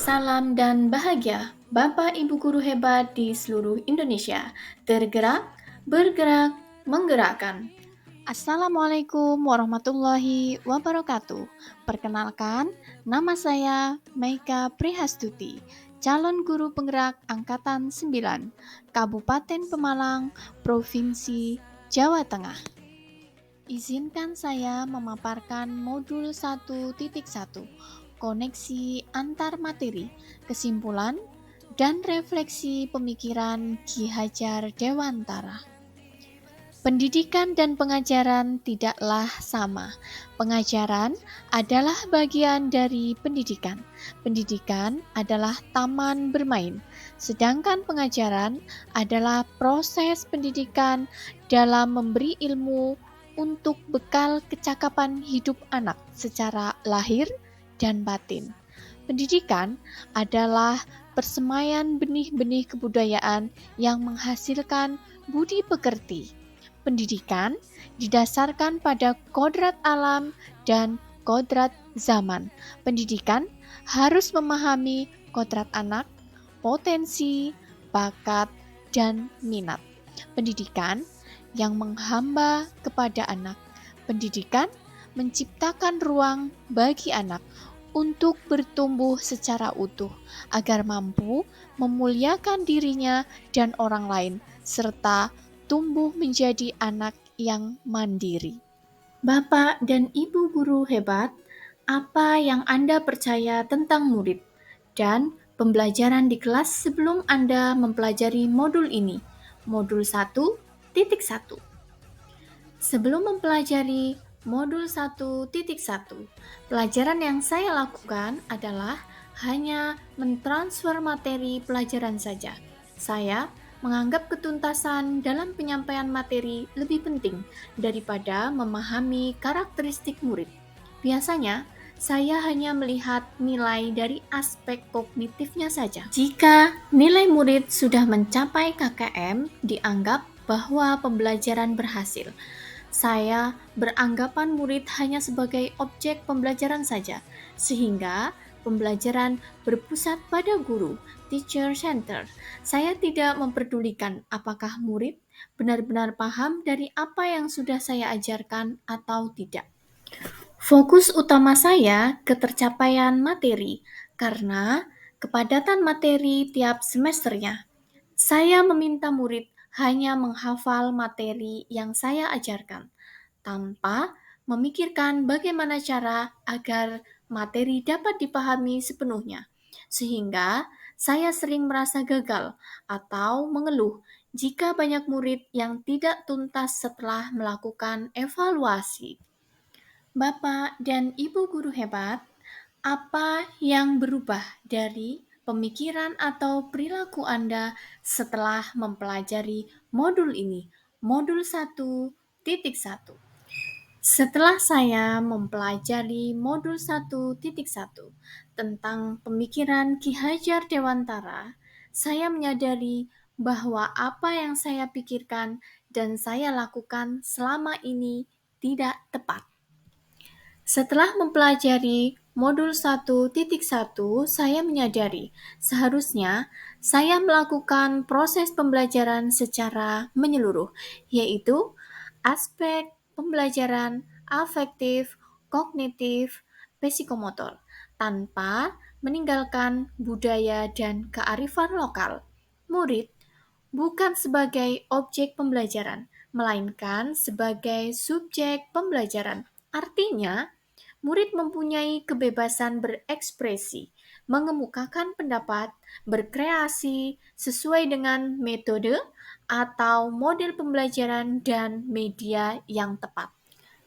Salam dan bahagia, Bapak Ibu guru hebat di seluruh Indonesia. Tergerak, bergerak, menggerakkan. Assalamualaikum warahmatullahi wabarakatuh. Perkenalkan, nama saya Meika Prihastuti, calon guru penggerak Angkatan 9, Kabupaten Pemalang, Provinsi Jawa Tengah. Izinkan saya memaparkan modul 1.1, koneksi antar materi, kesimpulan, dan refleksi pemikiran Ki Hajar Dewantara. Pendidikan dan pengajaran tidaklah sama. Pengajaran adalah bagian dari pendidikan. Pendidikan adalah taman bermain, sedangkan pengajaran adalah proses pendidikan dalam memberi ilmu untuk bekal kecakapan hidup anak secara lahir dan batin. Pendidikan adalah persemaian benih-benih kebudayaan yang menghasilkan budi pekerti. Pendidikan didasarkan pada kodrat alam dan kodrat zaman. Pendidikan harus memahami kodrat anak, potensi, bakat, dan minat. Pendidikan yang menghamba kepada anak. Pendidikan menciptakan ruang bagi anak untuk bertumbuh secara utuh agar mampu memuliakan dirinya dan orang lain serta tumbuh menjadi anak yang mandiri. Bapak dan Ibu guru hebat, apa yang Anda percaya tentang murid dan pembelajaran di kelas sebelum Anda mempelajari modul ini? Modul 1.1. Sebelum mempelajari modul 1.1, pelajaran yang saya lakukan adalah hanya mentransfer materi pelajaran saja. Saya menganggap ketuntasan dalam penyampaian materi lebih penting daripada memahami karakteristik murid. Biasanya, saya hanya melihat nilai dari aspek kognitifnya saja. Jika nilai murid sudah mencapai KKM, dianggap bahwa pembelajaran berhasil. Saya beranggapan murid hanya sebagai objek pembelajaran saja, sehingga pembelajaran berpusat pada guru, teacher center. Saya tidak memperdulikan apakah murid benar-benar paham dari apa yang sudah saya ajarkan atau tidak. Fokus utama saya ke tercapaian materi, karena kepadatan materi tiap semesternya. Saya meminta murid hanya menghafal materi yang saya ajarkan, tanpa memikirkan bagaimana cara agar materi dapat dipahami sepenuhnya. Sehingga saya sering merasa gagal atau mengeluh jika banyak murid yang tidak tuntas setelah melakukan evaluasi. Bapak dan Ibu guru hebat, apa yang berubah dari pemikiran atau perilaku Anda setelah mempelajari modul ini? Modul 1.1. Setelah saya mempelajari modul 1.1 tentang pemikiran Ki Hajar Dewantara, saya menyadari bahwa apa yang saya pikirkan dan saya lakukan selama ini tidak tepat. Setelah mempelajari modul 1.1, saya menyadari seharusnya saya melakukan proses pembelajaran secara menyeluruh, yaitu aspek pembelajaran afektif, kognitif, psikomotor, tanpa meninggalkan budaya dan kearifan lokal. Murid bukan sebagai objek pembelajaran, melainkan sebagai subjek pembelajaran. Artinya, murid mempunyai kebebasan berekspresi, mengemukakan pendapat, berkreasi sesuai dengan metode atau model pembelajaran dan media yang tepat.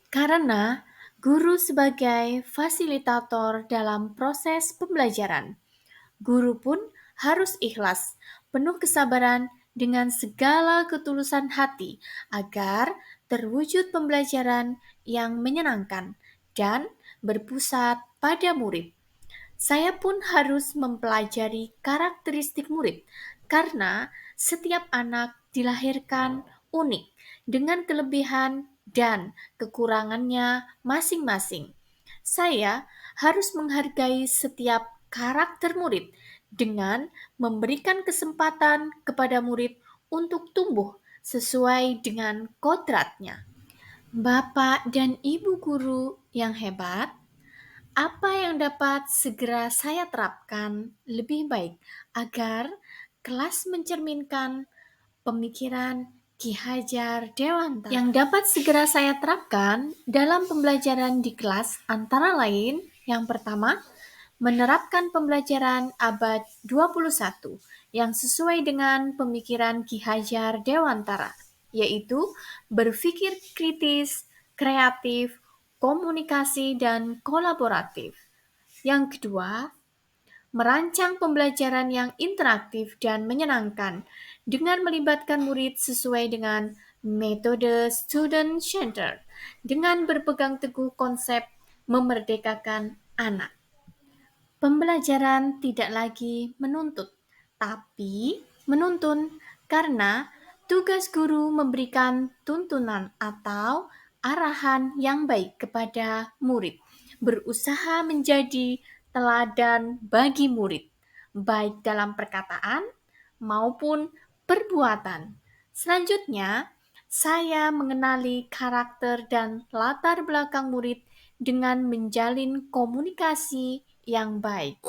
Karena guru sebagai fasilitator dalam proses pembelajaran, guru pun harus ikhlas, penuh kesabaran dengan segala ketulusan hati agar terwujud pembelajaran yang menyenangkan dan berpusat pada murid. Saya pun harus mempelajari karakteristik murid karena setiap anak dilahirkan unik dengan kelebihan dan kekurangannya masing-masing. Saya harus menghargai setiap karakter murid dengan memberikan kesempatan kepada murid untuk tumbuh sesuai dengan kodratnya. Bapak dan Ibu guru yang hebat, apa yang dapat segera saya terapkan lebih baik agar kelas mencerminkan pemikiran Ki Hajar Dewantara? Yang dapat segera saya terapkan dalam pembelajaran di kelas antara lain, yang pertama, menerapkan pembelajaran abad 21 yang sesuai dengan pemikiran Ki Hajar Dewantara, yaitu berpikir kritis, kreatif, komunikasi, dan kolaboratif. Yang kedua, merancang pembelajaran yang interaktif dan menyenangkan dengan melibatkan murid sesuai dengan metode student center dengan berpegang teguh konsep memerdekakan anak. Pembelajaran tidak lagi menuntut, tapi menuntun, karena tugas guru memberikan tuntunan atau arahan yang baik kepada murid, berusaha menjadi teladan bagi murid, baik dalam perkataan maupun perbuatan. Selanjutnya, saya mengenali karakter dan latar belakang murid dengan menjalin komunikasi yang baik.